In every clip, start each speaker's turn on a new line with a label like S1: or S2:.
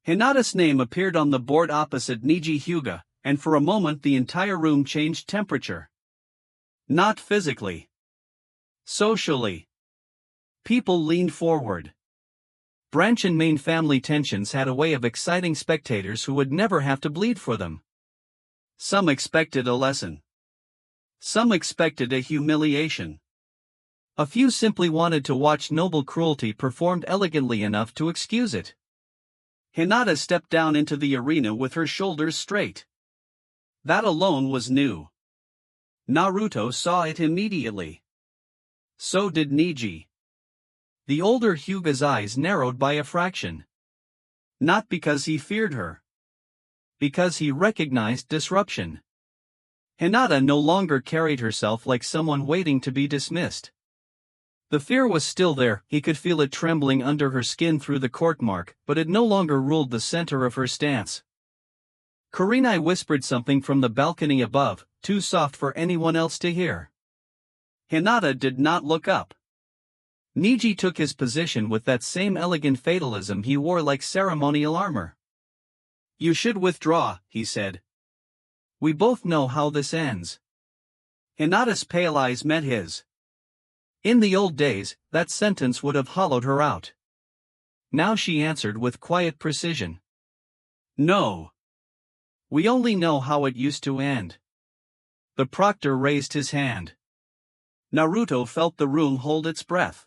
S1: Hinata's name appeared on the board opposite Niji Hyuga, and for a moment the entire room changed temperature. Not physically. Socially. People leaned forward. Branch and main family tensions had a way of exciting spectators who would never have to bleed for them. Some expected a lesson. Some expected a humiliation. A few simply wanted to watch noble cruelty performed elegantly enough to excuse it. Hinata stepped down into the arena with her shoulders straight. That alone was new. Naruto saw it immediately. So did Niji. The older Hyuga's eyes narrowed by a fraction. Not because he feared her. Because he recognized disruption. Hinata no longer carried herself like someone waiting to be dismissed. The fear was still there, he could feel it trembling under her skin through the court mark, but it no longer ruled the center of her stance. Kurenai whispered something from the balcony above, too soft for anyone else to hear. Hinata did not look up. Niji took his position with that same elegant fatalism he wore like ceremonial armor. "You should withdraw," he said. "We both know how this ends." Hinata's pale eyes met his. In the old days, that sentence would have hollowed her out. Now she answered with quiet precision. "No. We only know how it used to end." The proctor raised his hand. Naruto felt the room hold its breath.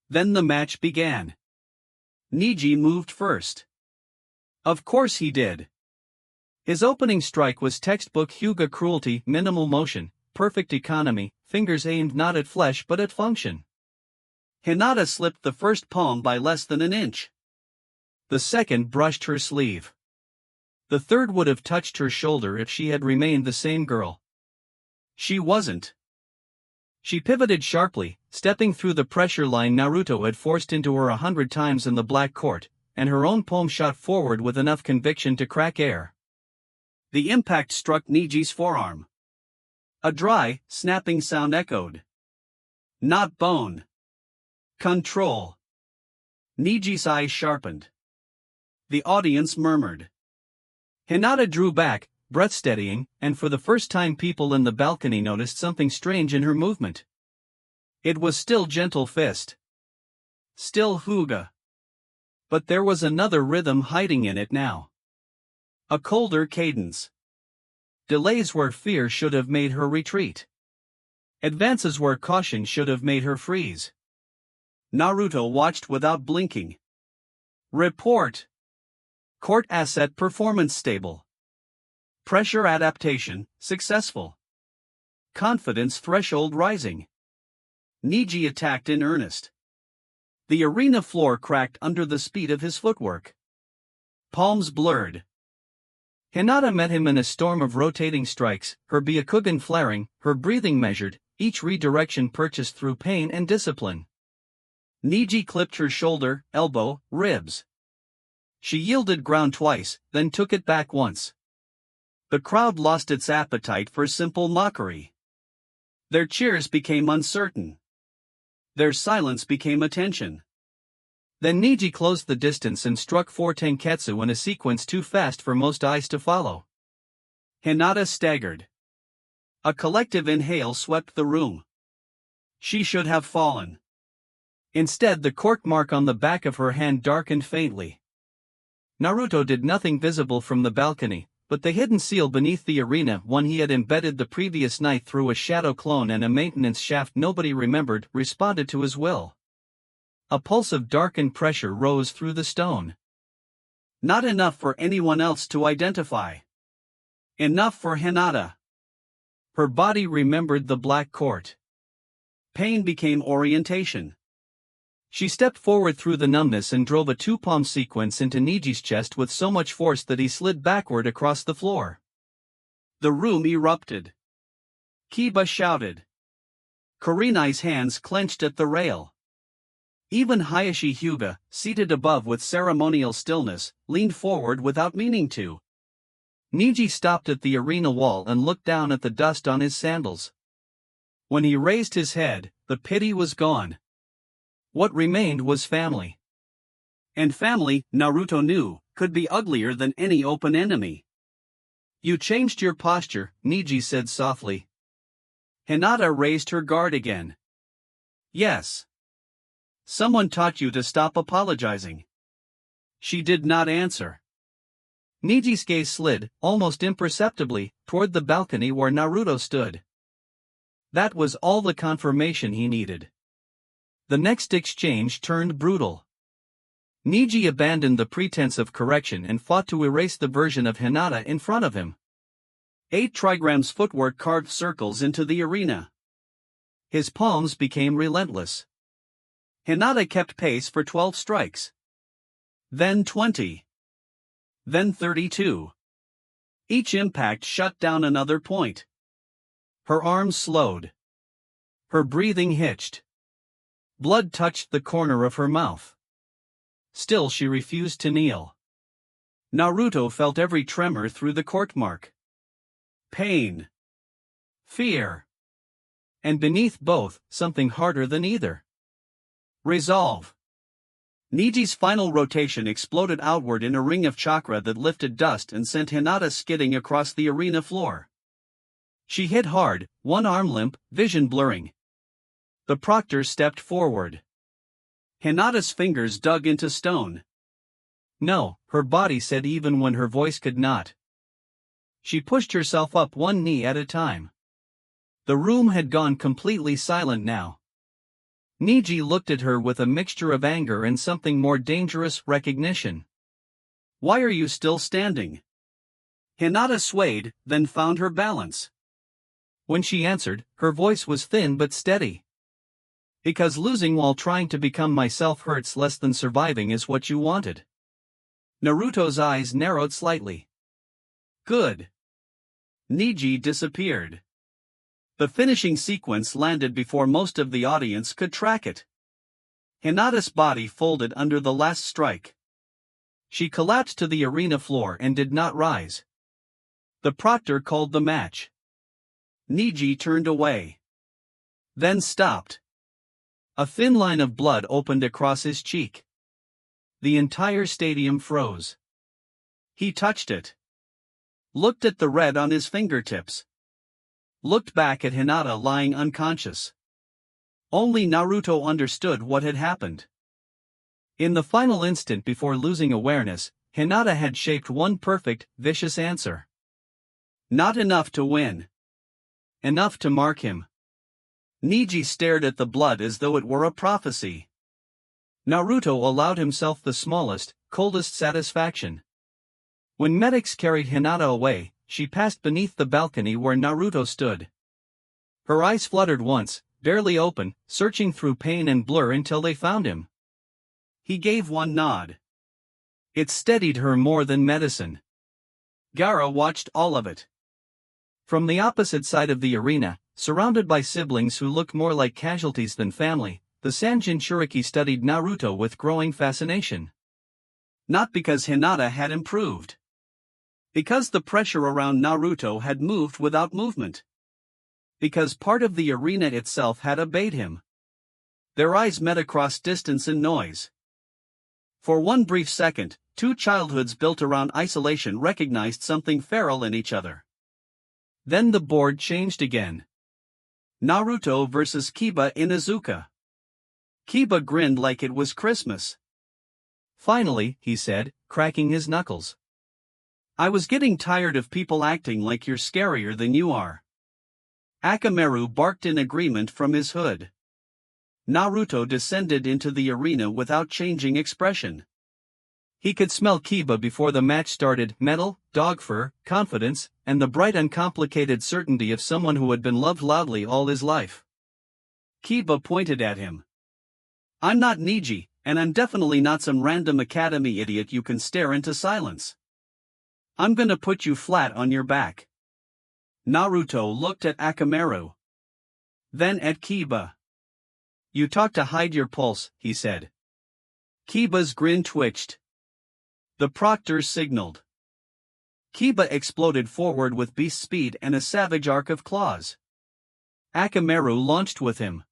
S1: Then the match began. Niji moved first. Of course he did. His opening strike was textbook Hyuga cruelty, minimal motion, perfect economy, fingers aimed not at flesh but at function. Hinata slipped the first palm by less than an inch. The second brushed her sleeve. The third would have touched her shoulder if she had remained the same girl. She wasn't. She pivoted sharply, stepping through the pressure line Naruto had forced into her 100 times in the Black Court, and her own palm shot forward with enough conviction to crack air. The impact struck Niji's forearm. A dry, snapping sound echoed. Not bone. Control. Niji's eyes sharpened. The audience murmured. Hinata drew back, breath steadying, and for the first time people in the balcony noticed something strange in her movement. It was still gentle fist. Still Hyuga. But there was another rhythm hiding in it now. A colder cadence. Delays where fear should have made her retreat. Advances where caution should have made her freeze. Naruto watched without blinking. Report. Court asset performance stable. Pressure adaptation, successful. Confidence threshold rising. Niji attacked in earnest. The arena floor cracked under the speed of his footwork. Palms blurred. Hinata met him in a storm of rotating strikes, her byakugan flaring, her breathing measured, each redirection purchased through pain and discipline. Niji clipped her shoulder, elbow, ribs. She yielded ground twice, then took it back once. The crowd lost its appetite for simple mockery. Their cheers became uncertain. Their silence became attention. Then Niji closed the distance and struck 4 tenketsu in a sequence too fast for most eyes to follow. Hinata staggered. A collective inhale swept the room. She should have fallen. Instead, the cork mark on the back of her hand darkened faintly. Naruto did nothing visible from the balcony, but the hidden seal beneath the arena, one he had embedded the previous night through a shadow clone and a maintenance shaft nobody remembered, responded to his will. A pulse of darkened pressure rose through the stone. Not enough for anyone else to identify. Enough for Hinata. Her body remembered the Black Court. Pain became orientation. She stepped forward through the numbness and drove a 2-palm sequence into Niji's chest with so much force that he slid backward across the floor. The room erupted. Kiba shouted. Kurenai's hands clenched at the rail. Even Hayashi Hyuga, seated above with ceremonial stillness, leaned forward without meaning to. Niji stopped at the arena wall and looked down at the dust on his sandals. When he raised his head, the pity was gone. What remained was family. And family, Naruto knew, could be uglier than any open enemy. You changed your posture, Niji said softly. Hinata raised her guard again. Yes. Someone taught you to stop apologizing. She did not answer. Niji's gaze slid, almost imperceptibly, toward the balcony where Naruto stood. That was all the confirmation he needed. The next exchange turned brutal. Niji abandoned the pretense of correction and fought to erase the version of Hinata in front of him. 8 trigrams footwork carved circles into the arena. His palms became relentless. Hinata kept pace for 12 strikes. Then 20. Then 32. Each impact shut down another point. Her arms slowed. Her breathing hitched. Blood touched the corner of her mouth. Still she refused to kneel. Naruto felt every tremor through the court mark. Pain. Fear. And beneath both, something harder than either. Resolve. Niji's final rotation exploded outward in a ring of chakra that lifted dust and sent Hinata skidding across the arena floor. She hit hard, one arm limp, vision blurring. The proctor stepped forward. Hinata's fingers dug into stone. No, her body said even when her voice could not. She pushed herself up one knee at a time. The room had gone completely silent now. Niji looked at her with a mixture of anger and something more dangerous, recognition. Why are you still standing? Hinata swayed, then found her balance. When she answered, her voice was thin but steady. Because losing while trying to become myself hurts less than surviving is what you wanted. Naruto's eyes narrowed slightly. Good. Niji disappeared. The finishing sequence landed before most of the audience could track it. Hinata's body folded under the last strike. She collapsed to the arena floor and did not rise. The proctor called the match. Niji turned away. Then stopped. A thin line of blood opened across his cheek. The entire stadium froze. He touched it. Looked at the red on his fingertips. Looked back at Hinata lying unconscious. Only Naruto understood what had happened. In the final instant before losing awareness, Hinata had shaped one perfect, vicious answer. Not enough to win. Enough to mark him. Niji stared at the blood as though it were a prophecy. Naruto allowed himself the smallest, coldest satisfaction. When medics carried Hinata away, she passed beneath the balcony where Naruto stood. Her eyes fluttered once, barely open, searching through pain and blur until they found him. He gave one nod. It steadied her more than medicine. Gaara watched all of it. From the opposite side of the arena, surrounded by siblings who looked more like casualties than family, the Sanjin Shuriki studied Naruto with growing fascination. Not because Hinata had improved. Because the pressure around Naruto had moved without movement. Because part of the arena itself had obeyed him. Their eyes met across distance and noise. For one brief second, two childhoods built around isolation recognized something feral in each other. Then the board changed again. Naruto versus Kiba in Izuka. Kiba grinned like it was Christmas. Finally, he said, cracking his knuckles. I was getting tired of people acting like you're scarier than you are. Akamaru barked in agreement from his hood. Naruto descended into the arena without changing expression. He could smell Kiba before the match started, metal, dog fur, confidence, and the bright uncomplicated certainty of someone who had been loved loudly all his life. Kiba pointed at him. I'm not Niji, and I'm definitely not some random academy idiot you can stare into silence. I'm gonna put you flat on your back. Naruto looked at Akamaru. Then at Kiba. You talk to hide your pulse, he said. Kiba's grin twitched. The proctor signaled. Kiba exploded forward with beast speed and a savage arc of claws. Akamaru launched with him.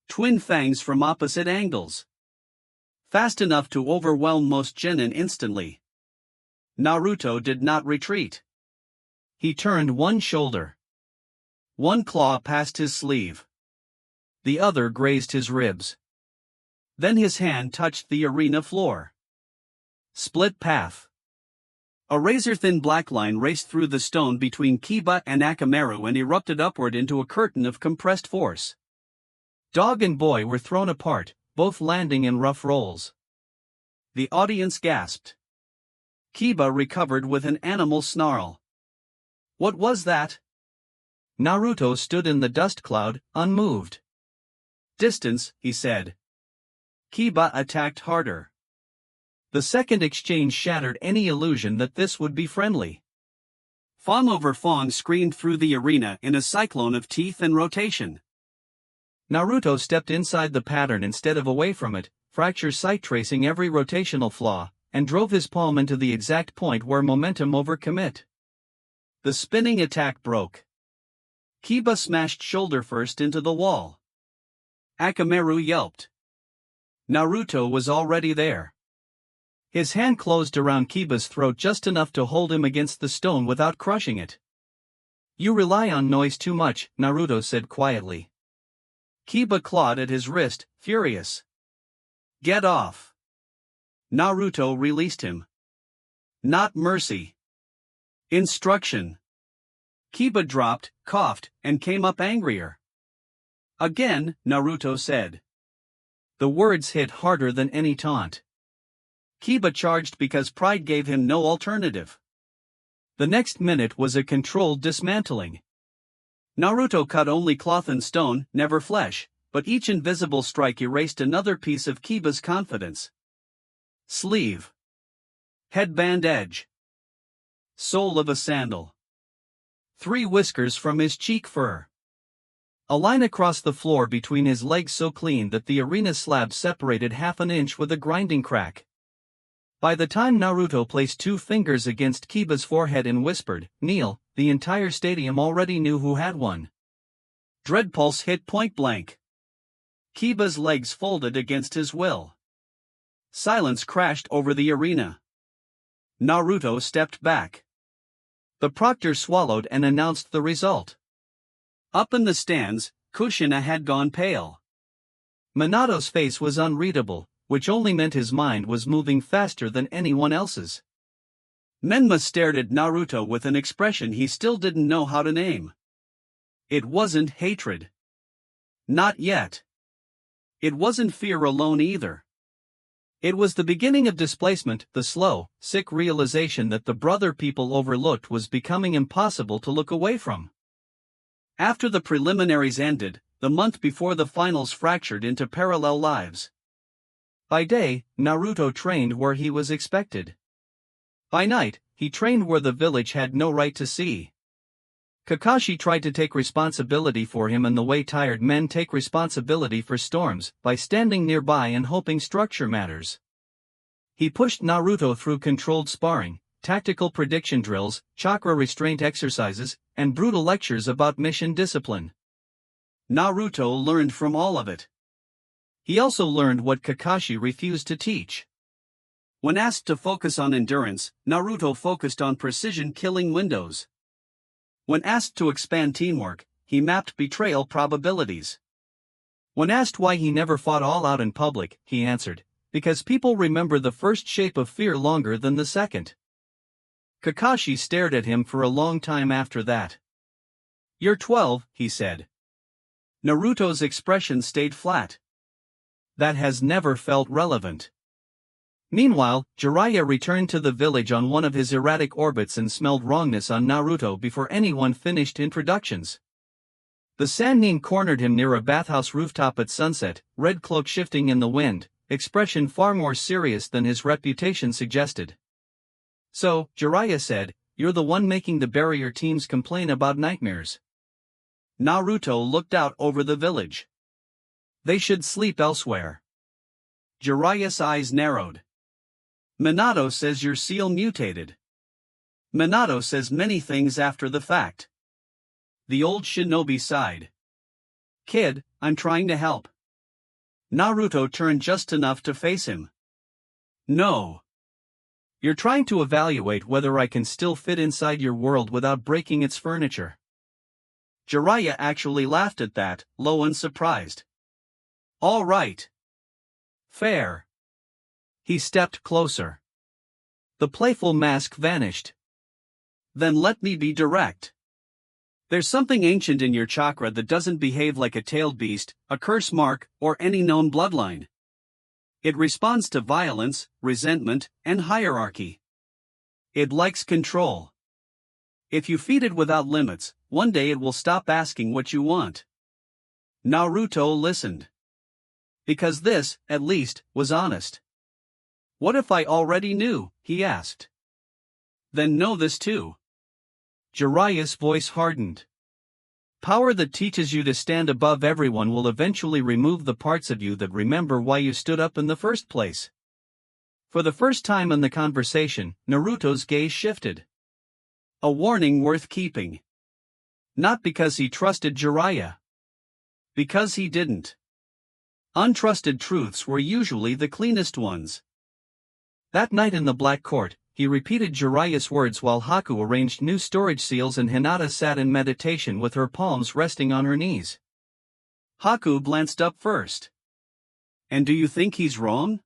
S1: Twin fangs from opposite angles. Fast enough to overwhelm most genin instantly. Naruto did not retreat. He turned one shoulder. One claw passed his sleeve. The other grazed his ribs. Then his hand touched the arena floor. Split path. A razor-thin black line raced through the stone between Kiba and Akamaru and erupted upward into a curtain of compressed force. Dog and boy were thrown apart, both landing in rough rolls. The audience gasped. Kiba recovered with an animal snarl. What was that? Naruto stood in the dust cloud, unmoved. Distance, he said. Kiba attacked harder. The second exchange shattered any illusion that this would be friendly. Fang over Fang screamed through the arena in a cyclone of teeth and rotation. Naruto stepped inside the pattern instead of away from it, fracture sight tracing every rotational flaw, and drove his palm into the exact point where momentum overcommit. The spinning attack broke. Kiba smashed shoulder first into the wall. Akamaru yelped. Naruto was already there. His hand closed around Kiba's throat just enough to hold him against the stone without crushing it. You rely on noise too much, Naruto said quietly. Kiba clawed at his wrist, furious. Get off. Naruto released him. Not mercy. Instruction. Kiba dropped, coughed, and came up angrier. Again, Naruto said. The words hit harder than any taunt. Kiba charged because pride gave him no alternative. The next minute was a controlled dismantling. Naruto cut only cloth and stone, never flesh, but each invisible strike erased another piece of Kiba's confidence. Sleeve. Headband edge. Sole of a sandal. 3 whiskers from his cheek fur. A line across the floor between his legs so clean that the arena slab separated half an inch with a grinding crack. By the time Naruto placed 2 fingers against Kiba's forehead and whispered, "Kneel," the entire stadium already knew who had won. Dread pulse hit point blank. Kiba's legs folded against his will. Silence crashed over the arena. Naruto stepped back. The proctor swallowed and announced the result. Up in the stands, Kushina had gone pale. Minato's face was unreadable, which only meant his mind was moving faster than anyone else's. Menma stared at Naruto with an expression he still didn't know how to name. It wasn't hatred. Not yet. It wasn't fear alone either. It was the beginning of displacement, the slow, sick realization that the brother people overlooked was becoming impossible to look away from. After the preliminaries ended, the month before the finals fractured into parallel lives. By day, Naruto trained where he was expected. By night, he trained where the village had no right to see. Kakashi tried to take responsibility for him in the way tired men take responsibility for storms, by standing nearby and hoping structure matters. He pushed Naruto through controlled sparring, tactical prediction drills, chakra restraint exercises, and brutal lectures about mission discipline. Naruto learned from all of it. He also learned what Kakashi refused to teach. When asked to focus on endurance, Naruto focused on precision killing windows. When asked to expand teamwork, he mapped betrayal probabilities. When asked why he never fought all out in public, he answered, because people remember the first shape of fear longer than the second. Kakashi stared at him for a long time after that. You're 12, he said. Naruto's expression stayed flat. That has never felt relevant. Meanwhile, Jiraiya returned to the village on one of his erratic orbits and smelled wrongness on Naruto before anyone finished introductions. The Sannin cornered him near a bathhouse rooftop at sunset, red cloak shifting in the wind, expression far more serious than his reputation suggested. So, Jiraiya said, you're the one making the barrier teams complain about nightmares. Naruto looked out over the village. They should sleep elsewhere. Jiraiya's eyes narrowed. Minato says your seal mutated. Minato says many things after the fact. The old shinobi sighed. Kid, I'm trying to help. Naruto turned just enough to face him. No. You're trying to evaluate whether I can still fit inside your world without breaking its furniture. Jiraiya actually laughed at that, low and surprised. All right. Fair. He stepped closer. The playful mask vanished. Then let me be direct. There's something ancient in your chakra that doesn't behave like a tailed beast, a curse mark, or any known bloodline. It responds to violence, resentment, and hierarchy. It likes control. If you feed it without limits, one day it will stop asking what you want. Naruto listened. Because this, at least, was honest. What if I already knew? He asked. Then know this too. Jiraiya's voice hardened. Power that teaches you to stand above everyone will eventually remove the parts of you that remember why you stood up in the first place. For the first time in the conversation, Naruto's gaze shifted. A warning worth keeping. Not because he trusted Jiraiya. Because he didn't. Untrusted truths were usually the cleanest ones. That night in the Black Court, he repeated Jiraiya's words while Haku arranged new storage seals and Hinata sat in meditation with her palms resting on her knees. Haku glanced up first. And do you think he's wrong?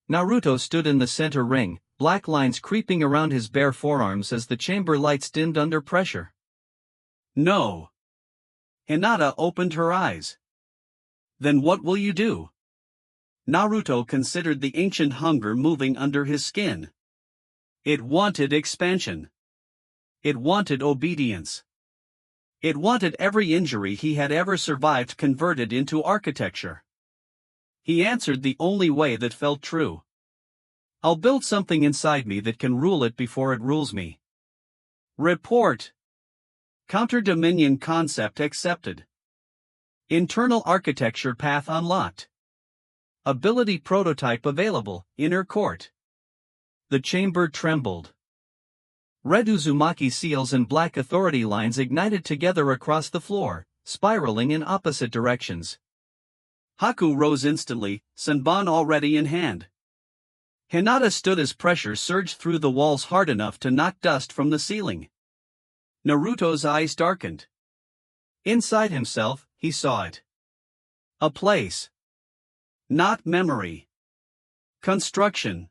S1: Naruto stood in the center ring, black lines creeping around his bare forearms as the chamber lights dimmed under pressure. No. Hinata opened her eyes. Then what will you do? Naruto considered the ancient hunger moving under his skin. It wanted expansion. It wanted obedience. It wanted every injury he had ever survived converted into architecture. He answered the only way that felt true. I'll build something inside me that can rule it before it rules me. Report. Counter-dominion concept accepted. Internal architecture path unlocked. Ability prototype available, inner court. The chamber trembled. Red Uzumaki seals and black authority lines ignited together across the floor, spiraling in opposite directions. Haku rose instantly, Senbon already in hand. Hinata stood as pressure surged through the walls hard enough to knock dust from the ceiling. Naruto's eyes darkened. Inside himself, he saw it. A place. Not memory. Construction.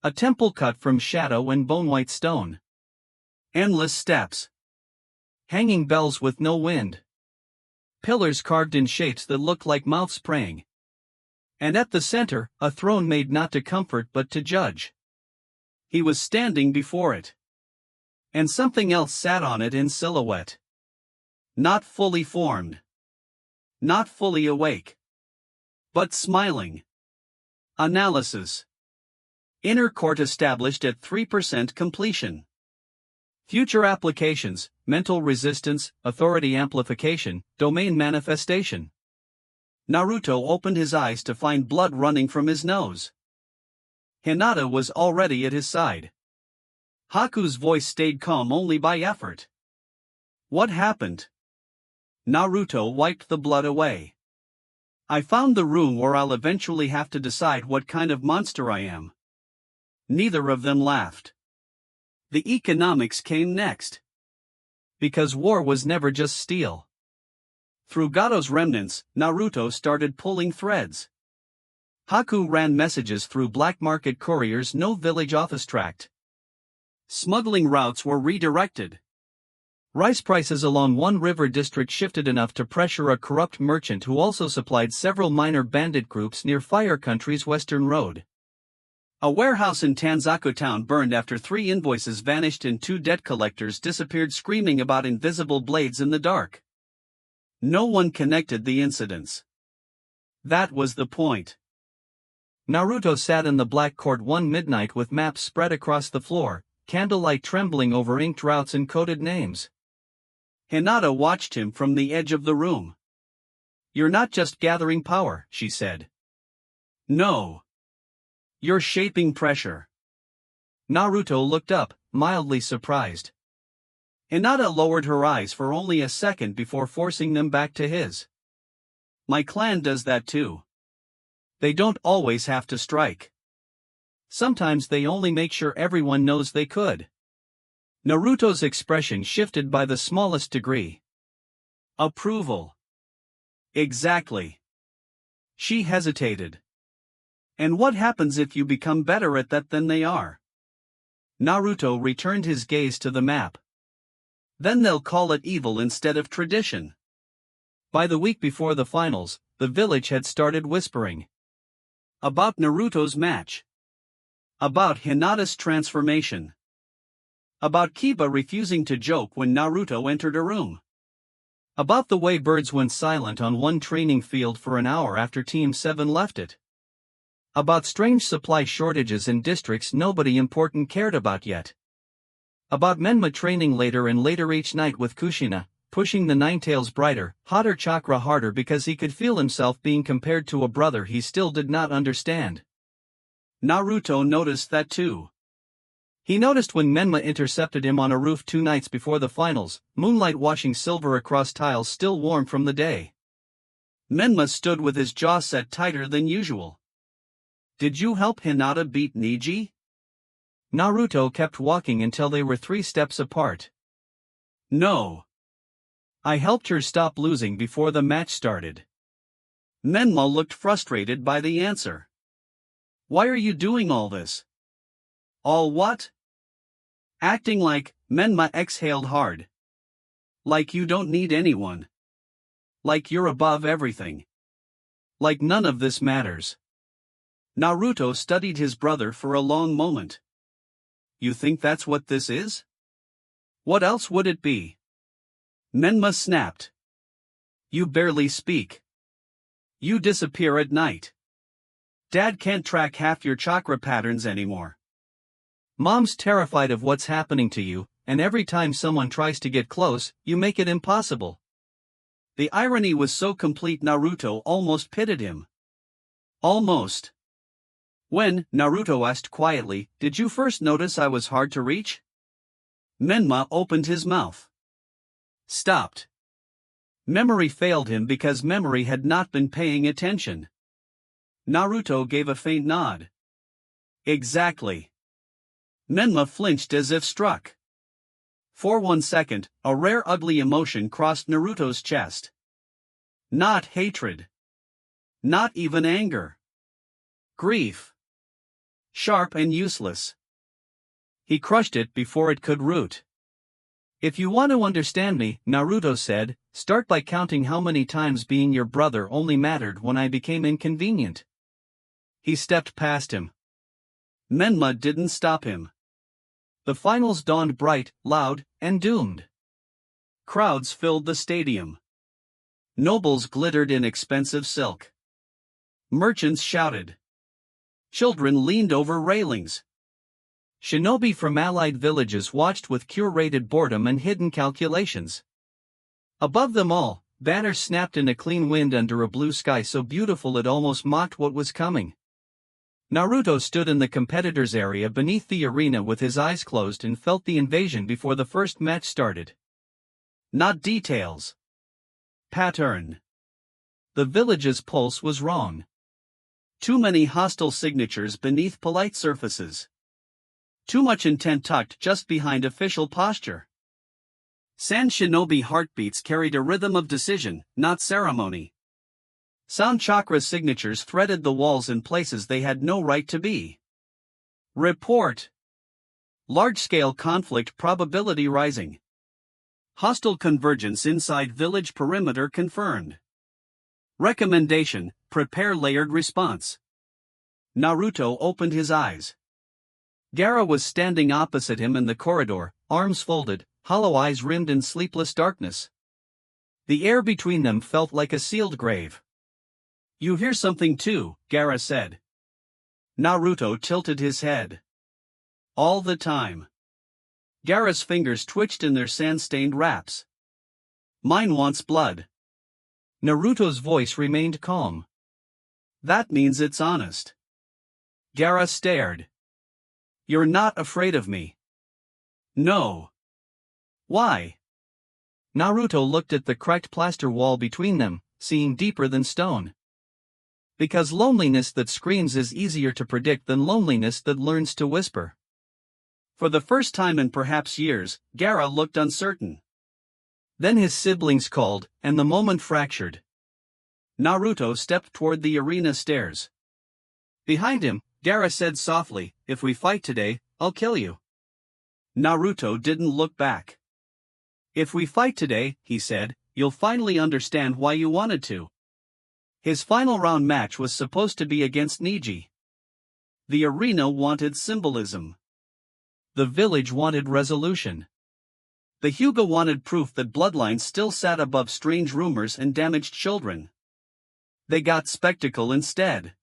S1: A temple cut from shadow and bone-white stone. Endless steps. Hanging bells with no wind. Pillars carved in shapes that looked like mouths praying. And at the center, a throne made not to comfort but to judge. He was standing before it. And something else sat on it in silhouette. Not fully formed. Not fully awake. But smiling. Analysis. Inner court established at 3% completion. Future applications, mental resistance, authority amplification, domain manifestation. Naruto opened his eyes to find blood running from his nose. Hinata was already at his side. Haku's voice stayed calm only by effort. What happened? Naruto wiped the blood away. I found the room where I'll eventually have to decide what kind of monster I am. Neither of them laughed. The economics came next. Because war was never just steel. Through Gado's remnants, Naruto started pulling threads. Haku ran messages through black market couriers, no village office tracked. Smuggling routes were redirected. Rice prices along one river district shifted enough to pressure a corrupt merchant who also supplied several minor bandit groups near Fire Country's western road. A warehouse in Tanzaku town burned after 3 invoices vanished and 2 debt collectors disappeared screaming about invisible blades in the dark. No one connected the incidents. That was the point. Naruto sat in the Black Court one midnight with maps spread across the floor, candlelight trembling over inked routes and coded names. Hinata watched him from the edge of the room. You're not just gathering power, she said. No. You're shaping pressure. Naruto looked up, mildly surprised. Hinata lowered her eyes for only a second before forcing them back to his. My clan does that too. They don't always have to strike. Sometimes they only make sure everyone knows they could. Naruto's expression shifted by the smallest degree. Approval. Exactly. She hesitated. And what happens if you become better at that than they are? Naruto returned his gaze to the map. Then they'll call it evil instead of tradition. By the week before the finals, the village had started whispering. About Naruto's match. About Hinata's transformation. About Kiba refusing to joke when Naruto entered a room. About the way birds went silent on one training field for an hour after Team 7 left it. About strange supply shortages in districts nobody important cared about yet. About Menma training later and later each night with Kushina, pushing the Ninetales brighter, hotter chakra harder because he could feel himself being compared to a brother he still did not understand. Naruto noticed that too. He noticed when Menma intercepted him on a roof 2 nights before the finals, moonlight washing silver across tiles still warm from the day. Menma stood with his jaw set tighter than usual. Did you help Hinata beat Neji? Naruto kept walking until they were 3 steps apart. No. I helped her stop losing before the match started. Menma looked frustrated by the answer. Why are you doing all this? All what? Acting like, Menma exhaled hard. Like you don't need anyone. Like you're above everything. Like none of this matters. Naruto studied his brother for a long moment. You think that's what this is? What else would it be? Menma snapped. You barely speak. You disappear at night. Dad can't track half your chakra patterns anymore. Mom's terrified of what's happening to you, and every time someone tries to get close, you make it impossible. The irony was so complete Naruto almost pitied him. Almost. When, Naruto asked quietly, did you first notice I was hard to reach? Menma opened his mouth. Stopped. Memory failed him because memory had not been paying attention. Naruto gave a faint nod. Exactly. Menma flinched as if struck. For 1 second, a rare ugly emotion crossed Naruto's chest. Not hatred. Not even anger. Grief. Sharp and useless. He crushed it before it could root. If you want to understand me, Naruto said, start by counting how many times being your brother only mattered when I became inconvenient. He stepped past him. Menma didn't stop him. The finals dawned bright, loud, and doomed. Crowds filled the stadium. Nobles glittered in expensive silk. Merchants shouted. Children leaned over railings. Shinobi from allied villages watched with curated boredom and hidden calculations. Above them all, banners snapped in a clean wind under a blue sky so beautiful it almost mocked what was coming. Naruto stood in the competitors' area beneath the arena with his eyes closed and felt the invasion before the first match started. Not details. Pattern. The village's pulse was wrong. Too many hostile signatures beneath polite surfaces. Too much intent tucked just behind official posture. Sand shinobi heartbeats carried a rhythm of decision, not ceremony. Sound chakra signatures threaded the walls in places they had no right to be. Report. Large-scale conflict probability rising. Hostile convergence inside village perimeter confirmed. Recommendation, prepare layered response. Naruto opened his eyes. Gaara was standing opposite him in the corridor, arms folded, hollow eyes rimmed in sleepless darkness. The air between them felt like a sealed grave. You hear something too, Gaara said. Naruto tilted his head. All the time. Gaara's fingers twitched in their sand-stained wraps. Mine wants blood. Naruto's voice remained calm. That means it's honest. Gaara stared. You're not afraid of me. No. Why? Naruto looked at the cracked plaster wall between them, seeing deeper than stone. Because loneliness that screams is easier to predict than loneliness that learns to whisper. For the first time in perhaps years, Gaara looked uncertain. Then his siblings called, and the moment fractured. Naruto stepped toward the arena stairs. Behind him, Gaara said softly, "If we fight today, I'll kill you." Naruto didn't look back. "If we fight today," he said, "you'll finally understand why you wanted to." His final round match was supposed to be against Neji. The arena wanted symbolism. The village wanted resolution. The Hyuga wanted proof that bloodlines still sat above strange rumors and damaged children. They got spectacle instead.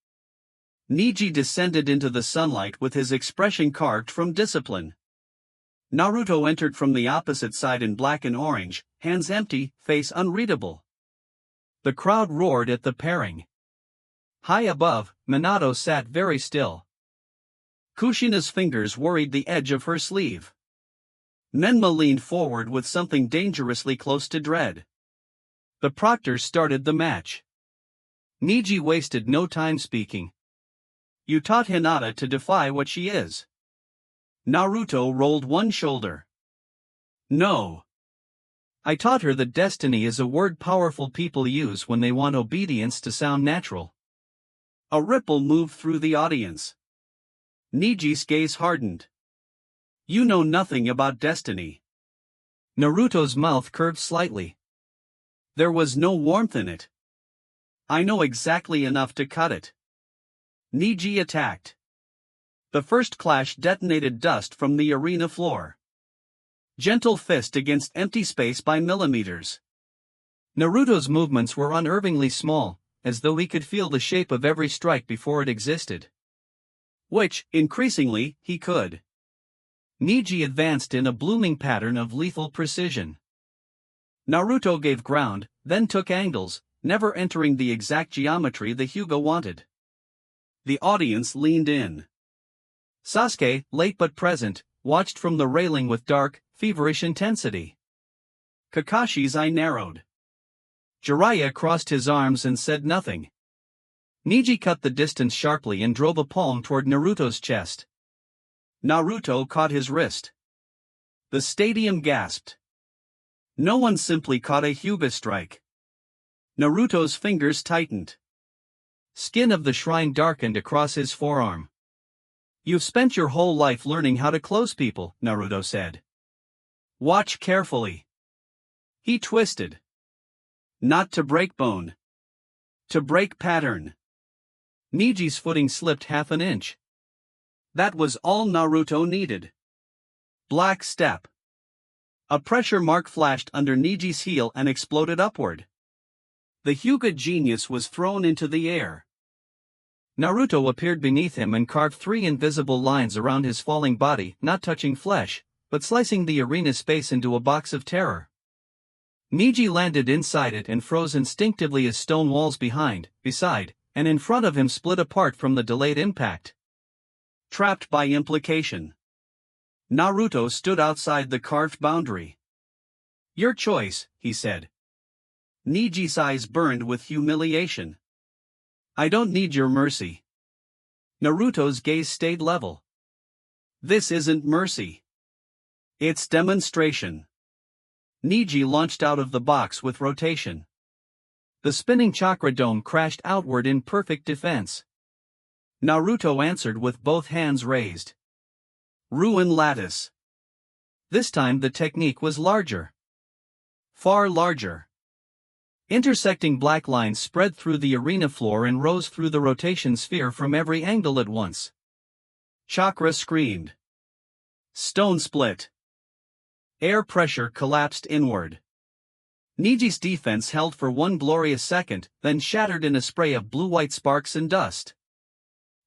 S1: Neji descended into the sunlight with his expression carved from discipline. Naruto entered from the opposite side in black and orange, hands empty, face unreadable. The crowd roared at the pairing. High above, Minato sat very still. Kushina's fingers worried the edge of her sleeve. Menma leaned forward with something dangerously close to dread. The proctor started the match. Neji wasted no time speaking. "You taught Hinata to defy what she is." Naruto rolled one shoulder. "No. I taught her that destiny is a word powerful people use when they want obedience to sound natural." A ripple moved through the audience. Niji's gaze hardened. "You know nothing about destiny." Naruto's mouth curved slightly. There was no warmth in it. "I know exactly enough to cut it." Neji attacked. The first clash detonated dust from the arena floor. Gentle fist against empty space by millimeters. Naruto's movements were unnervingly small, as though he could feel the shape of every strike before it existed. Which, increasingly, he could. Neji advanced in a blooming pattern of lethal precision. Naruto gave ground, then took angles, never entering the exact geometry the Hyuga wanted. The audience leaned in. Sasuke, late but present, watched from the railing with dark, feverish intensity. Kakashi's eye narrowed. Jiraiya crossed his arms and said nothing. Neji cut the distance sharply and drove a palm toward Naruto's chest. Naruto caught his wrist. The stadium gasped. No one simply caught a Hyuga strike. Naruto's fingers tightened. Skin of the shrine darkened across his forearm. "You've spent your whole life learning how to close people," Naruto said. "Watch carefully." He twisted. Not to break bone. To break pattern. Niji's footing slipped half an inch. That was all Naruto needed. Black step. A pressure mark flashed under Niji's heel and exploded upward. The Hyuga genius was thrown into the air. Naruto appeared beneath him and carved 3 invisible lines around his falling body, not touching flesh, but slicing the arena space into a box of terror. Neji landed inside it and froze instinctively as stone walls beside, and in front of him split apart from the delayed impact. Trapped by implication. Naruto stood outside the carved boundary. "Your choice," he said. Niji's eyes burned with humiliation. "I don't need your mercy." Naruto's gaze stayed level. "This isn't mercy. It's demonstration." Neji launched out of the box with rotation. The spinning chakra dome crashed outward in perfect defense. Naruto answered with both hands raised. Ruin lattice. This time the technique was larger. Far larger. Intersecting black lines spread through the arena floor and rose through the rotation sphere from every angle at once. Chakra screamed. Stone split. Air pressure collapsed inward. Niji's defense held for one glorious second, then shattered in a spray of blue-white sparks and dust.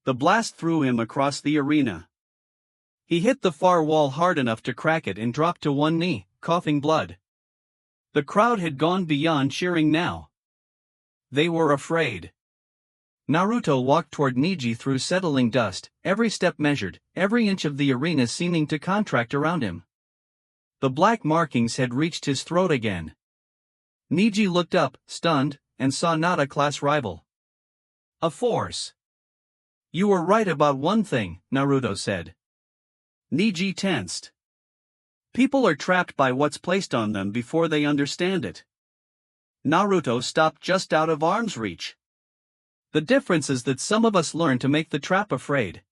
S1: The blast threw him across the arena. He hit the far wall hard enough to crack it and dropped to one knee, coughing blood. The crowd had gone beyond cheering now. They were afraid. Naruto walked toward Neji through settling dust, every step measured, every inch of the arena seeming to contract around him. The black markings had reached his throat again. Neji looked up, stunned, and saw not a class rival. A force. You were right about one thing, Naruto said. Neji tensed. People are trapped by what's placed on them before they understand it. Naruto stopped just out of arm's reach. The difference is that some of us learn to make the trap afraid.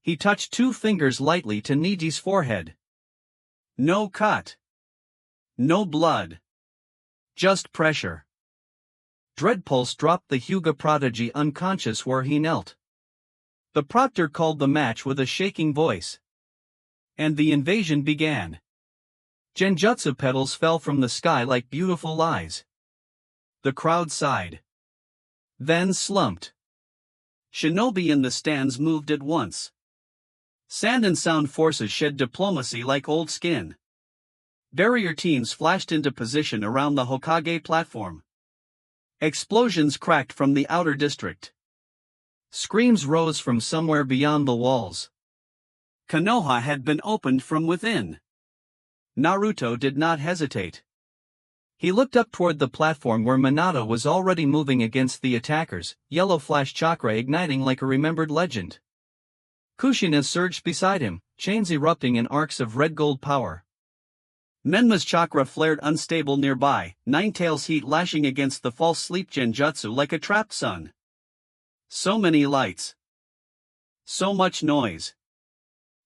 S1: He touched 2 fingers lightly to Neji's forehead. No cut. No blood. Just pressure. Dreadpulse dropped the Hyuga prodigy unconscious where he knelt. The proctor called the match with a shaking voice. And the invasion began. Genjutsu petals fell from the sky like beautiful lies. The crowd sighed. Then slumped. Shinobi in the stands moved at once. Sand and sound forces shed diplomacy like old skin. Barrier teams flashed into position around the Hokage platform. Explosions cracked from the outer district. Screams rose from somewhere beyond the walls. Konoha had been opened from within. Naruto did not hesitate. He looked up toward the platform where Minato was already moving against the attackers, yellow flash chakra igniting like a remembered legend. Kushina surged beside him, chains erupting in arcs of red-gold power. Menma's chakra flared unstable nearby, Ninetales' heat lashing against the false sleep genjutsu like a trapped sun. So many lights. So much noise.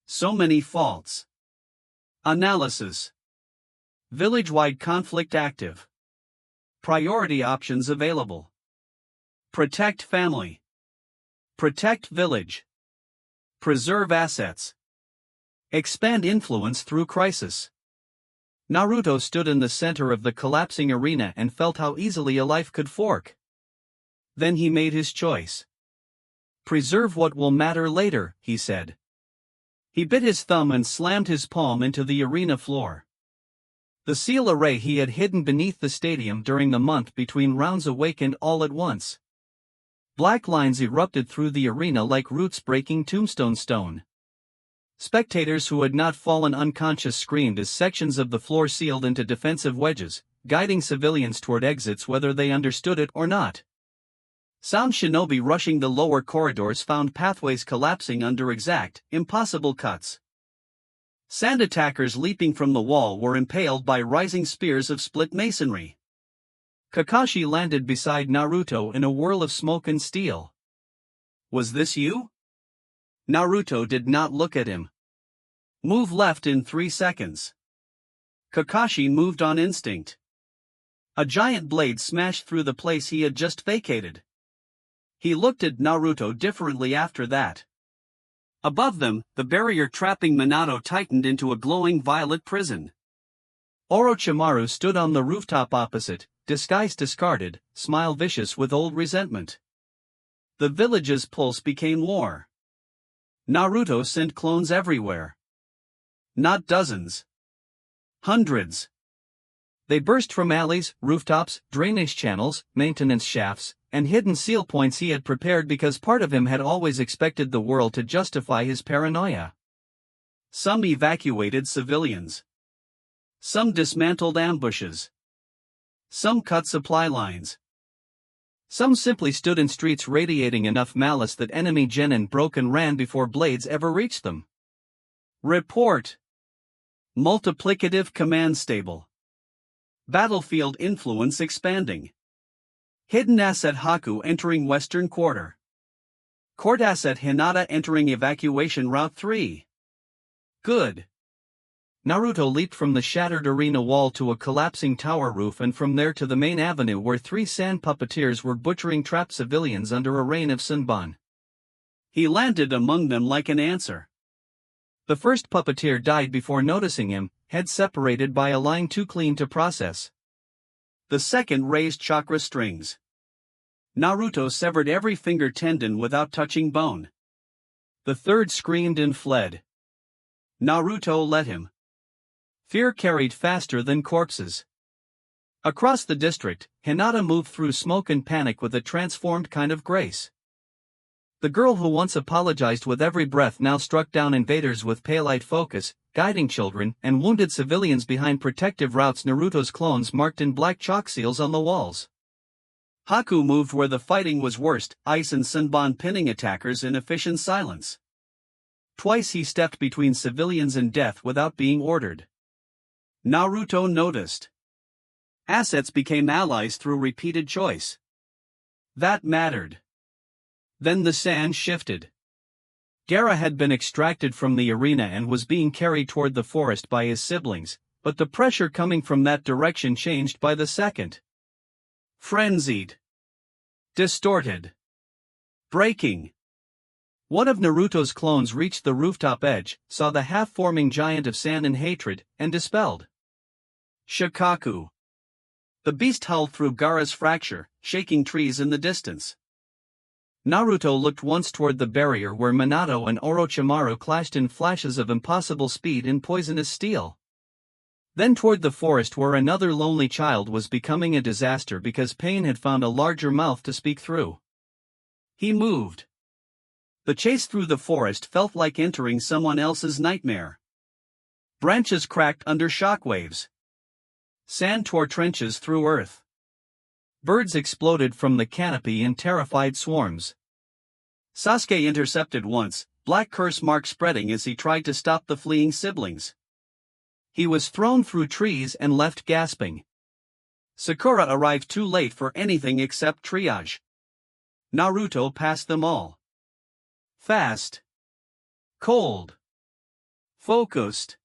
S1: So many faults. Analysis. Village-wide conflict active. Priority options available. Protect family. Protect village. Preserve assets. Expand influence through crisis. Naruto stood in the center of the collapsing arena and felt how easily a life could fork. Then he made his choice. Preserve what will matter later, he said. He bit his thumb and slammed his palm into the arena floor. The seal array he had hidden beneath the stadium during the month between rounds awakened all at once. Black lines erupted through the arena like roots breaking tombstone stone. Spectators who had not fallen unconscious screamed as sections of the floor sealed into defensive wedges, guiding civilians toward exits whether they understood it or not. Sound shinobi rushing the lower corridors found pathways collapsing under exact, impossible cuts. Sand attackers leaping from the wall were impaled by rising spears of split masonry. Kakashi landed beside Naruto in a whirl of smoke and steel. Was this you? Naruto did not look at him. Move left in 3 seconds. Kakashi moved on instinct. A giant blade smashed through the place he had just vacated. He looked at Naruto differently after that. Above them, the barrier trapping Minato tightened into a glowing violet prison. Orochimaru stood on the rooftop opposite, disguise discarded, smile vicious with old resentment. The village's pulse became war. Naruto sent clones everywhere. Not dozens. Hundreds. They burst from alleys, rooftops, drainage channels, maintenance shafts, and hidden seal points he had prepared because part of him had always expected the world to justify his paranoia. Some evacuated civilians. Some dismantled ambushes. Some cut supply lines. Some simply stood in streets radiating enough malice that enemy genin broke and ran before blades ever reached them. Report. Multiplicative command stable. Battlefield influence expanding. Hidden asset Haku entering western quarter. Court asset Hinata entering evacuation route 3. Good. Naruto leaped from the shattered arena wall to a collapsing tower roof and from there to the main avenue where 3 sand puppeteers were butchering trapped civilians under a rain of sunban. He landed among them like an answer. The first puppeteer died before noticing him, head separated by a line too clean to process. The second raised chakra strings. Naruto severed every finger tendon without touching bone. The third screamed and fled. Naruto let him. Fear carried faster than corpses. Across the district, Hinata moved through smoke and panic with a transformed kind of grace. The girl who once apologized with every breath now struck down invaders with pale-eyed focus, guiding children and wounded civilians behind protective routes. Naruto's clones marked in black chalk seals on the walls. Haku moved where the fighting was worst, Ice and Senbon pinning attackers in efficient silence. Twice he stepped between civilians and death without being ordered. Naruto noticed. Assets became allies through repeated choice. That mattered. Then the sand shifted. Gaara had been extracted from the arena and was being carried toward the forest by his siblings, but the pressure coming from that direction changed by the second. Frenzied. Distorted. Breaking. One of Naruto's clones reached the rooftop edge, saw the half-forming giant of sand and hatred, and dispelled. Shikaku. The beast howled through Gaara's fracture, shaking trees in the distance. Naruto looked once toward the barrier where Minato and Orochimaru clashed in flashes of impossible speed and poisonous steel. Then toward the forest where another lonely child was becoming a disaster because pain had found a larger mouth to speak through. He moved. The chase through the forest felt like entering someone else's nightmare. Branches cracked under shockwaves. Sand tore trenches through earth. Birds exploded from the canopy in terrified swarms. Sasuke intercepted once, black curse mark spreading as he tried to stop the fleeing siblings. He was thrown through trees and left gasping. Sakura arrived too late for anything except triage. Naruto passed them all. Fast. Cold. Focused.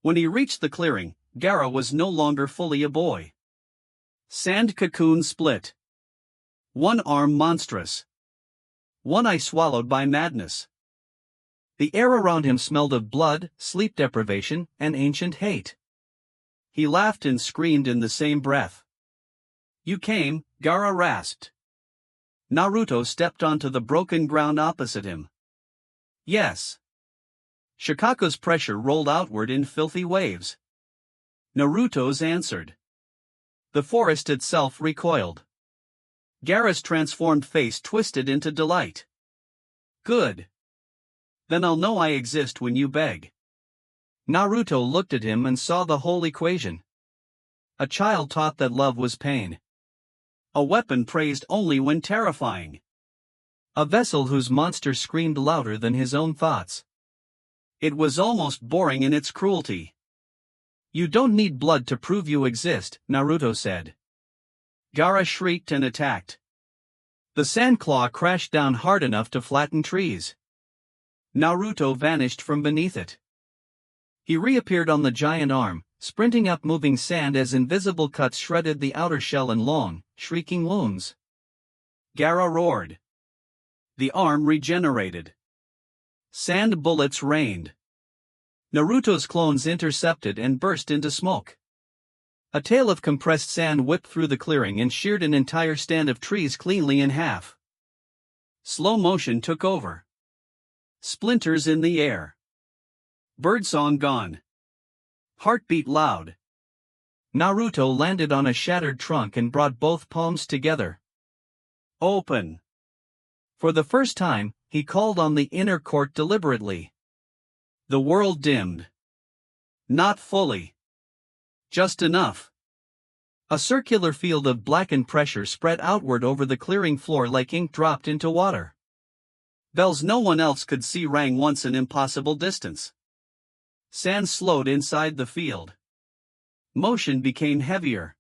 S1: When he reached the clearing, Gaara was no longer fully a boy. Sand cocoon split. One arm monstrous. One eye swallowed by madness. The air around him smelled of blood, sleep deprivation, and ancient hate. He laughed and screamed in the same breath. You came, Gaara rasped. Naruto stepped onto the broken ground opposite him. Yes. Shikaku's pressure rolled outward in filthy waves. Naruto's answered. The forest itself recoiled. Gaara's transformed face twisted into delight. Good. Then I'll know I exist when you beg. Naruto looked at him and saw the whole equation. A child taught that love was pain. A weapon praised only when terrifying. A vessel whose monster screamed louder than his own thoughts. It was almost boring in its cruelty. You don't need blood to prove you exist, Naruto said. Gaara shrieked and attacked. The sand claw crashed down hard enough to flatten trees. Naruto vanished from beneath it. He reappeared on the giant arm, sprinting up moving sand as invisible cuts shredded the outer shell and long, shrieking wounds. Gaara roared. The arm regenerated. Sand bullets rained. Naruto's clones intercepted and burst into smoke. A tail of compressed sand whipped through the clearing and sheared an entire stand of trees cleanly in half. Slow motion took over. Splinters in the air. Birdsong gone. Heartbeat loud. Naruto landed on a shattered trunk and brought both palms together. Open. For the first time, he called on the inner court deliberately. The world dimmed. Not fully. Just enough. A circular field of blackened pressure spread outward over the clearing floor like ink dropped into water. Bells no one else could see rang once an impossible distance. Sand slowed inside the field. Motion became heavier.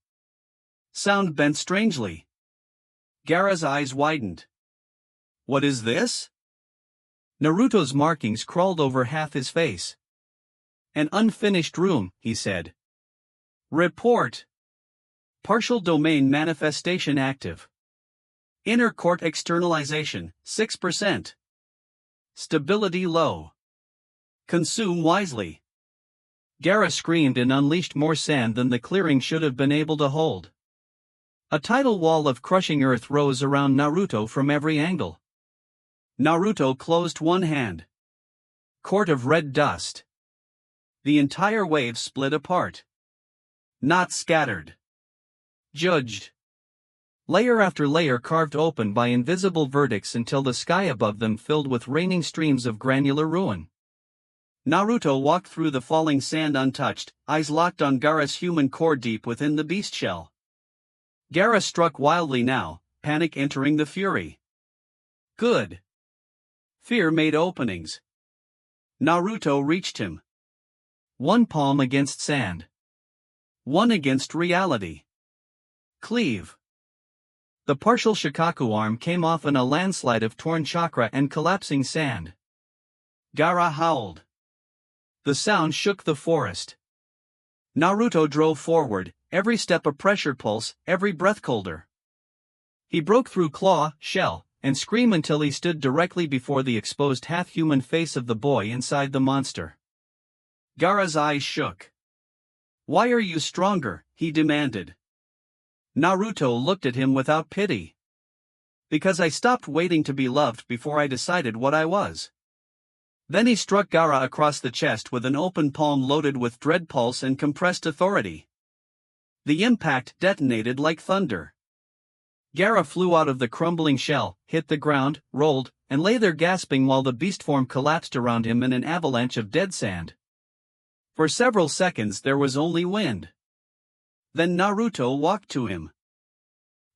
S1: Sound bent strangely. Gaara's eyes widened. What is this? Naruto's markings crawled over half his face. An unfinished room, he said. Report. Partial domain manifestation active. Inner court externalization, 6%. Stability low. Consume wisely. Gaara screamed and unleashed more sand than the clearing should have been able to hold. A tidal wall of crushing earth rose around Naruto from every angle. Naruto closed one hand. Court of red dust. The entire wave split apart. Not scattered. Judged. Layer after layer carved open by invisible verdicts until the sky above them filled with raining streams of granular ruin. Naruto walked through the falling sand untouched, eyes locked on Gaara's human core deep within the beast shell. Gaara struck wildly now, panic entering the fury. Good. Fear made openings. Naruto reached him. One palm against sand. One against reality. Cleave. The partial Shikaku arm came off in a landslide of torn chakra and collapsing sand. Gaara howled. The sound shook the forest. Naruto drove forward, every step a pressure pulse, every breath colder. He broke through claw, shell, and scream until he stood directly before the exposed half-human face of the boy inside the monster. Gaara's eyes shook. "Why are you stronger?" he demanded. Naruto looked at him without pity. "Because I stopped waiting to be loved before I decided what I was." Then he struck Gaara across the chest with an open palm loaded with dread pulse and compressed authority. The impact detonated like thunder. Gaara flew out of the crumbling shell, hit the ground, rolled, and lay there gasping while the beast form collapsed around him in an avalanche of dead sand. For several seconds there was only wind. Then Naruto walked to him.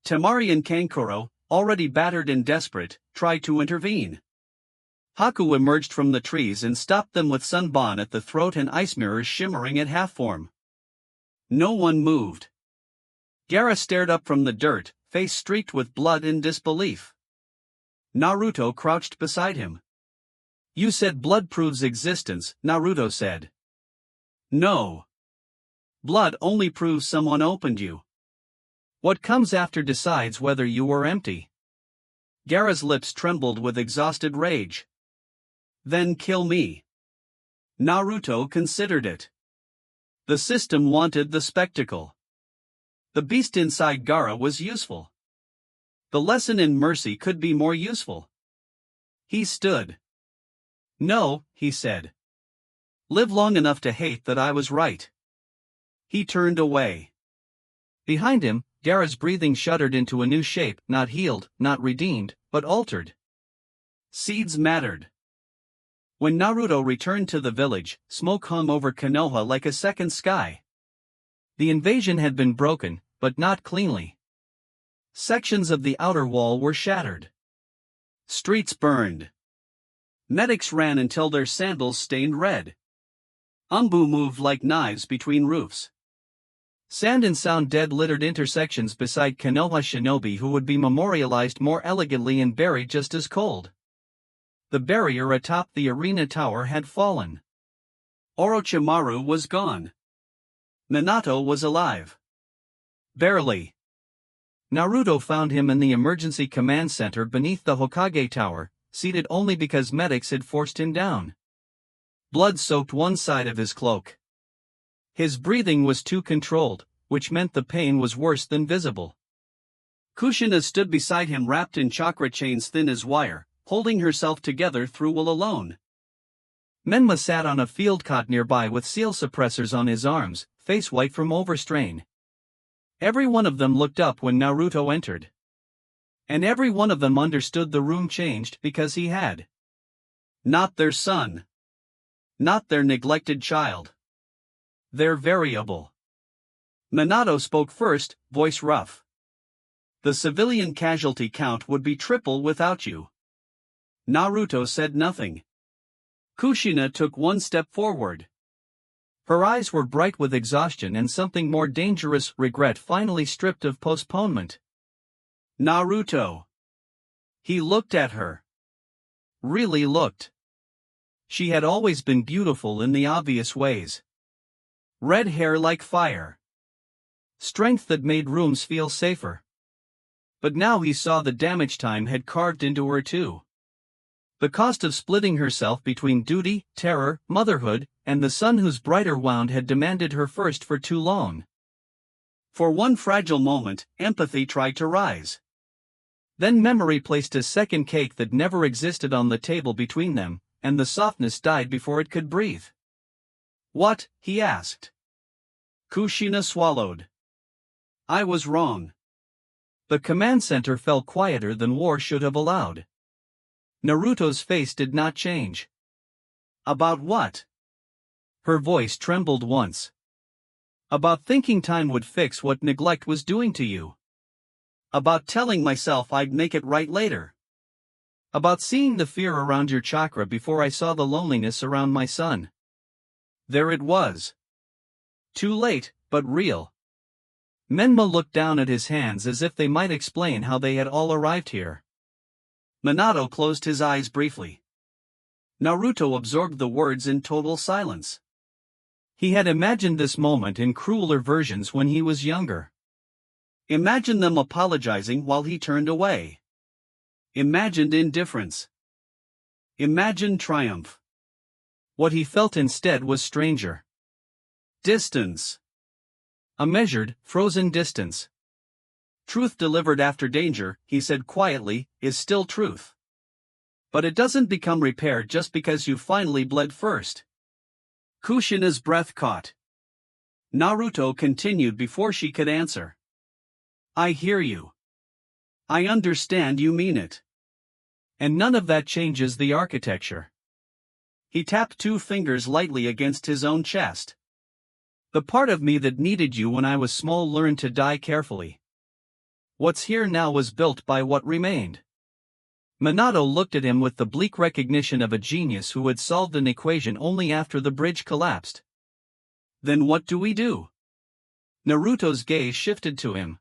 S1: Temari and Kankuro, already battered and desperate, tried to intervene. Haku emerged from the trees and stopped them with Sunban at the throat and ice mirrors shimmering at half-form. No one moved. Gaara stared up from the dirt, face streaked with blood in disbelief. Naruto crouched beside him. "You said blood proves existence," Naruto said. "No. Blood only proves someone opened you. What comes after decides whether you were empty." Gaara's lips trembled with exhausted rage. "Then kill me." Naruto considered it. The system wanted the spectacle. The beast inside Gaara was useful. The lesson in mercy could be more useful. He stood. "No," he said. "Live long enough to hate that I was right." He turned away. Behind him, Gaara's breathing shuddered into a new shape, not healed, not redeemed, but altered. Seeds mattered. When Naruto returned to the village, smoke hung over Konoha like a second sky. The invasion had been broken, but not cleanly. Sections of the outer wall were shattered. Streets burned. Medics ran until their sandals stained red. Umbu moved like knives between roofs. Sand and sound dead littered intersections beside Konoha shinobi who would be memorialized more elegantly and buried just as cold. The barrier atop the arena tower had fallen. Orochimaru was gone. Minato was alive. Barely. Naruto found him in the emergency command center beneath the Hokage tower, seated only because medics had forced him down. Blood soaked one side of his cloak. His breathing was too controlled, which meant the pain was worse than visible. Kushina stood beside him wrapped in chakra chains thin as wire, holding herself together through will alone. Menma sat on a field cot nearby with seal suppressors on his arms, face white from overstrain. Every one of them looked up when Naruto entered. And every one of them understood the room changed because he had. Not their son. Not their neglected child. Their variable. Minato spoke first, voice rough. "The civilian casualty count would be triple without you." Naruto said nothing. Kushina took one step forward. Her eyes were bright with exhaustion and something more dangerous, regret finally stripped of postponement. Naruto. He looked at her. Really looked. She had always been beautiful in the obvious ways. Red hair like fire. Strength that made rooms feel safer. But now he saw the damage time had carved into her too. The cost of splitting herself between duty, terror, motherhood, and the sun whose brighter wound had demanded her first for too long. For one fragile moment, empathy tried to rise. Then memory placed a second cake that never existed on the table between them, and the softness died before it could breathe. "What?" he asked. Kushina swallowed. "I was wrong." The command center fell quieter than war should have allowed. Naruto's face did not change. "About what?" Her voice trembled once. "About thinking time would fix what neglect was doing to you." About telling myself I'd make it right later. About seeing the fear around your chakra before I saw the loneliness around my son. There it was. Too late, but real. Menma looked down at his hands as if they might explain how they had all arrived here. Minato closed his eyes briefly. Naruto absorbed the words in total silence. He had imagined this moment in crueler versions when he was younger. Imagined them apologizing while he turned away. Imagined indifference. Imagined triumph. What he felt instead was stranger. Distance. A measured, frozen distance. Truth delivered after danger, he said quietly, is still truth. But it doesn't become repaired just because you finally bled first. Kushina's breath caught. Naruto continued before she could answer. I hear you. I understand you mean it. And none of that changes the architecture. He tapped 2 fingers lightly against his own chest. The part of me that needed you when I was small learned to die carefully. What's here now was built by what remained. Minato looked at him with the bleak recognition of a genius who had solved an equation only after the bridge collapsed. Then what do we do? Naruto's gaze shifted to him.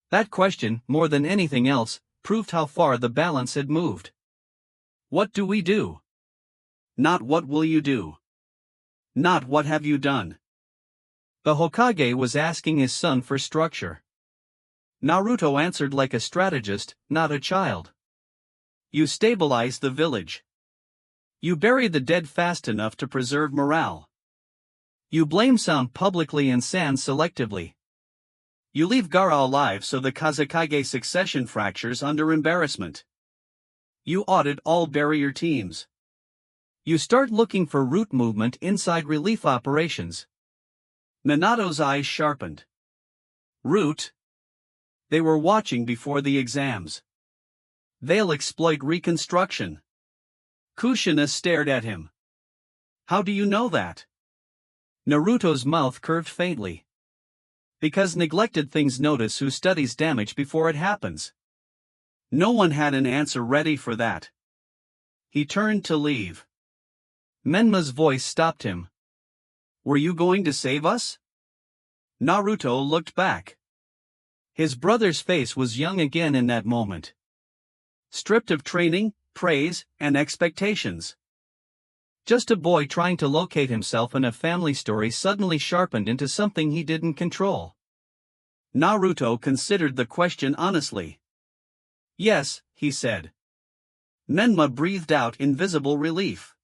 S1: That question, more than anything else, proved how far the balance had moved. What do we do? Not what will you do. Not what have you done. The Hokage was asking his son for structure. Naruto answered like a strategist, not a child. You stabilize the village. You bury the dead fast enough to preserve morale. You blame Sound publicly and Sand selectively. You leave Gaara alive so the Kazekage succession fractures under embarrassment. You audit all barrier teams. You start looking for root movement inside relief operations. Minato's eyes sharpened. Root? They were watching before the exams. They'll exploit reconstruction. Kushina stared at him. How do you know that? Naruto's mouth curved faintly. Because neglected things notice who studies damage before it happens. No one had an answer ready for that. He turned to leave. Menma's voice stopped him. Were you going to save us? Naruto looked back. His brother's face was young again in that moment. Stripped of training, praise, and expectations. Just a boy trying to locate himself in a family story suddenly sharpened into something he didn't control. Naruto considered the question honestly. Yes, he said. Menma breathed out in visible relief.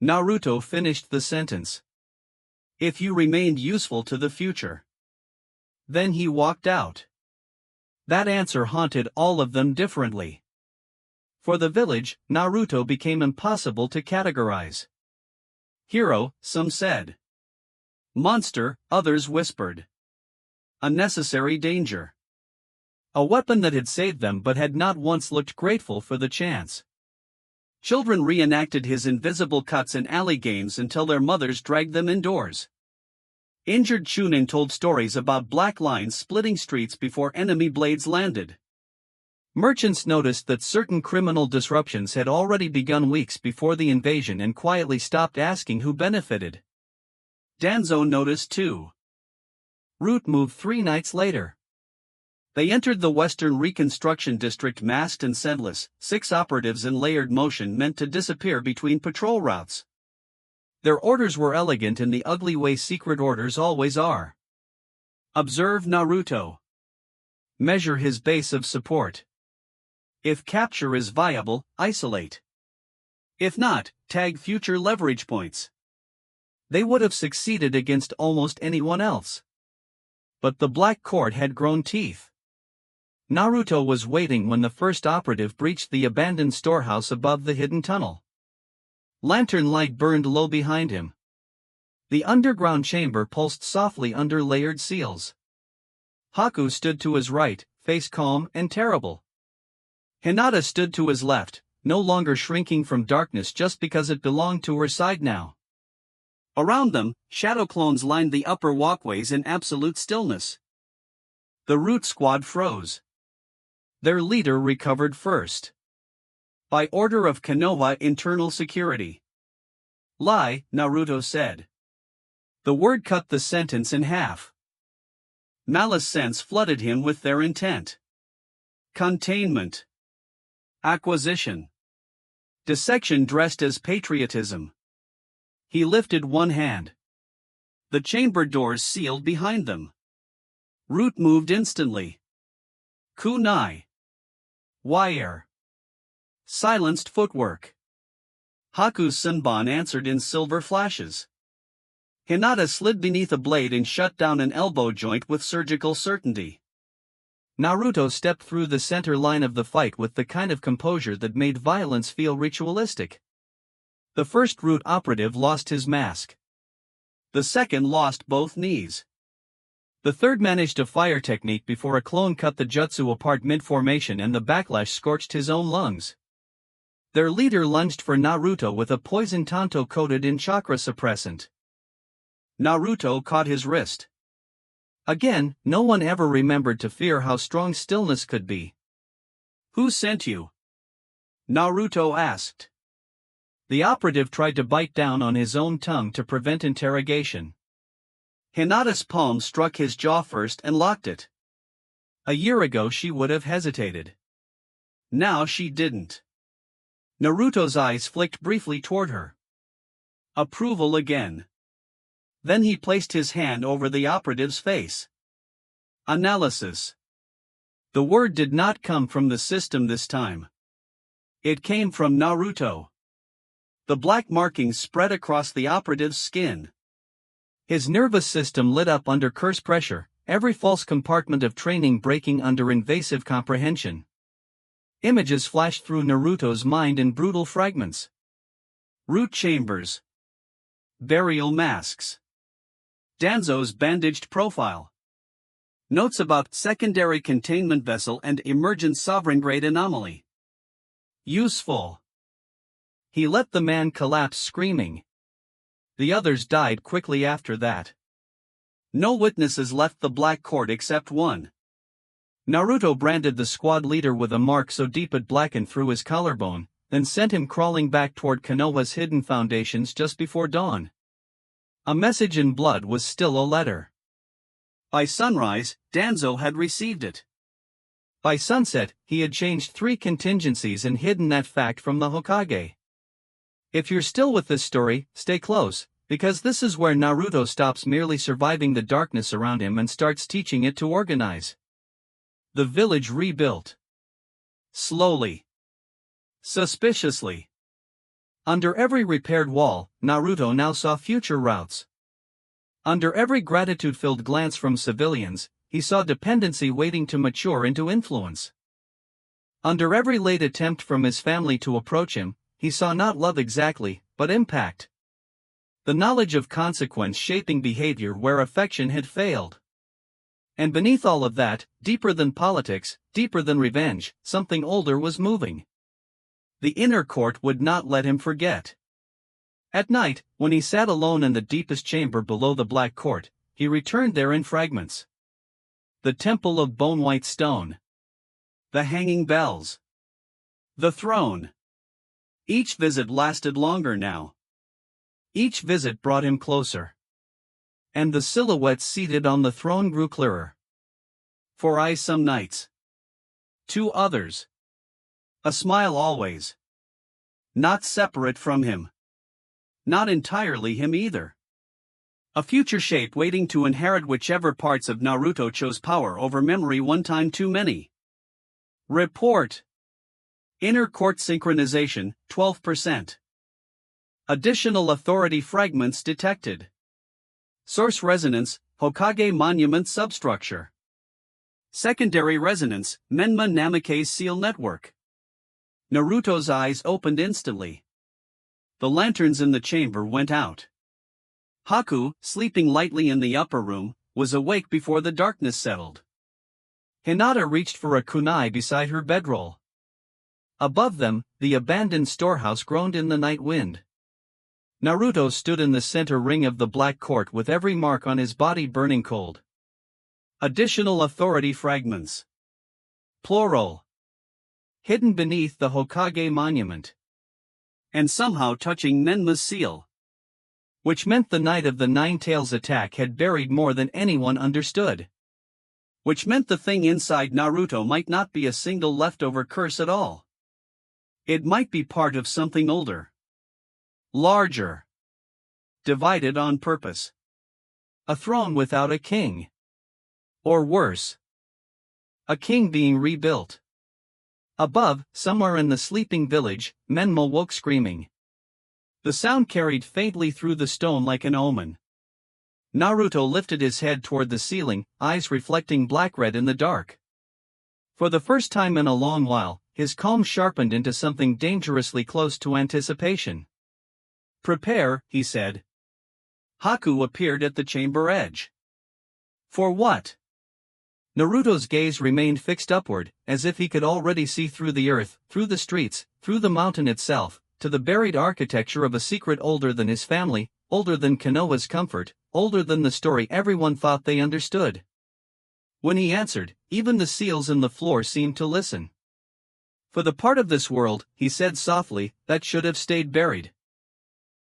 S1: Naruto finished the sentence. If you remained useful to the future. Then he walked out. That answer haunted all of them differently. For the village, Naruto became impossible to categorize. Hero, some said. Monster, others whispered. A necessary danger. A weapon that had saved them but had not once looked grateful for the chance. Children reenacted his invisible cuts in alley games until their mothers dragged them indoors. Injured Chunin told stories about black lines splitting streets before enemy blades landed. Merchants noticed that certain criminal disruptions had already begun weeks before the invasion and quietly stopped asking who benefited. Danzo noticed too. Root moved 3 nights later. They entered the Western Reconstruction District masked and scentless, 6 operatives in layered motion meant to disappear between patrol routes. Their orders were elegant in the ugly way secret orders always are. Observe Naruto. Measure his base of support. If capture is viable, isolate. If not, tag future leverage points. They would have succeeded against almost anyone else. But the Black Court had grown teeth. Naruto was waiting when the first operative breached the abandoned storehouse above the hidden tunnel. Lantern light burned low behind him. The underground chamber pulsed softly under layered seals. Haku stood to his right, face calm and terrible. Hinata stood to his left, no longer shrinking from darkness just because it belonged to her side now. Around them, shadow clones lined the upper walkways in absolute stillness. The root squad froze. Their leader recovered first. By order of Konoha Internal Security. Lie, Naruto said. The word cut the sentence in half. Malice sense flooded him with their intent. Containment. Acquisition. Dissection dressed as patriotism. He lifted one hand. The chamber doors sealed behind them. Root moved instantly. Kunai. Wire. Silenced footwork. Haku's Senbon answered in silver flashes. Hinata slid beneath a blade and shut down an elbow joint with surgical certainty. Naruto stepped through the center line of the fight with the kind of composure that made violence feel ritualistic. The first root operative lost his mask. The second lost both knees. The third managed a fire technique before a clone cut the jutsu apart mid-formation and the backlash scorched his own lungs. Their leader lunged for Naruto with a poison tanto coated in chakra suppressant. Naruto caught his wrist. Again, no one ever remembered to fear how strong stillness could be. Who sent you? Naruto asked. The operative tried to bite down on his own tongue to prevent interrogation. Hinata's palm struck his jaw first and locked it. A year ago she would have hesitated. Now she didn't. Naruto's eyes flicked briefly toward her. Approval again. Then he placed his hand over the operative's face. Analysis. The word did not come from the system this time. It came from Naruto. The black markings spread across the operative's skin. His nervous system lit up under curse pressure, every false compartment of training breaking under invasive comprehension. Images flashed through Naruto's mind in brutal fragments. Root chambers. Burial masks. Danzo's bandaged profile. Notes about secondary containment vessel and emergent sovereign grade anomaly. Useful. He let the man collapse screaming. The others died quickly after that. No witnesses left the Black Court except one. Naruto branded the squad leader with a mark so deep it blackened through his collarbone, then sent him crawling back toward Konoha's hidden foundations just before dawn. A message in blood was still a letter. By sunrise, Danzo had received it. By sunset, he had changed 3 contingencies and hidden that fact from the Hokage. If you're still with this story, stay close, because this is where Naruto stops merely surviving the darkness around him and starts teaching it to organize. The village rebuilt. Slowly. Suspiciously. Under every repaired wall, Naruto now saw future routes. Under every gratitude-filled glance from civilians, he saw dependency waiting to mature into influence. Under every late attempt from his family to approach him, he saw not love exactly, but impact. The knowledge of consequence shaping behavior where affection had failed. And beneath all of that, deeper than politics, deeper than revenge, something older was moving. The inner court would not let him forget. At night, when he sat alone in the deepest chamber below the Black Court, he returned there in fragments. The temple of bone-white stone. The hanging bells. The throne. Each visit lasted longer now. Each visit brought him closer. And the silhouettes seated on the throne grew clearer. 4 eyes some nights. 2 others. A smile always. Not separate from him. Not entirely him either. A future shape waiting to inherit whichever parts of Naruto chose power over memory one time too many. Report. Inner court synchronization, 12%. Additional authority fragments detected. Source resonance, Hokage monument substructure. Secondary resonance, Menma Namikaze seal network. Naruto's eyes opened instantly. The lanterns in the chamber went out. Haku, sleeping lightly in the upper room, was awake before the darkness settled. Hinata reached for a kunai beside her bedroll. Above them, the abandoned storehouse groaned in the night wind. Naruto stood in the center ring of the Black Court with every mark on his body burning cold. Additional authority fragments. Plural. Hidden beneath the Hokage monument. And somehow touching Nenma's seal. Which meant the Knight of the Nine Tails attack had buried more than anyone understood. Which meant the thing inside Naruto might not be a single leftover curse at all. It might be part of something older. Larger. Divided on purpose. A throne without a king. Or worse. A king being rebuilt. Above, somewhere in the sleeping village, Menmo woke screaming. The sound carried faintly through the stone like an omen. Naruto lifted his head toward the ceiling, eyes reflecting black-red in the dark. For the first time in a long while, his calm sharpened into something dangerously close to anticipation. "Prepare," he said. Haku appeared at the chamber edge. For what? Naruto's gaze remained fixed upward, as if he could already see through the earth, through the streets, through the mountain itself, to the buried architecture of a secret older than his family, older than Konoha's comfort, older than the story everyone thought they understood. When he answered, even the seals in the floor seemed to listen. "For the part of this world," he said softly, "that should have stayed buried.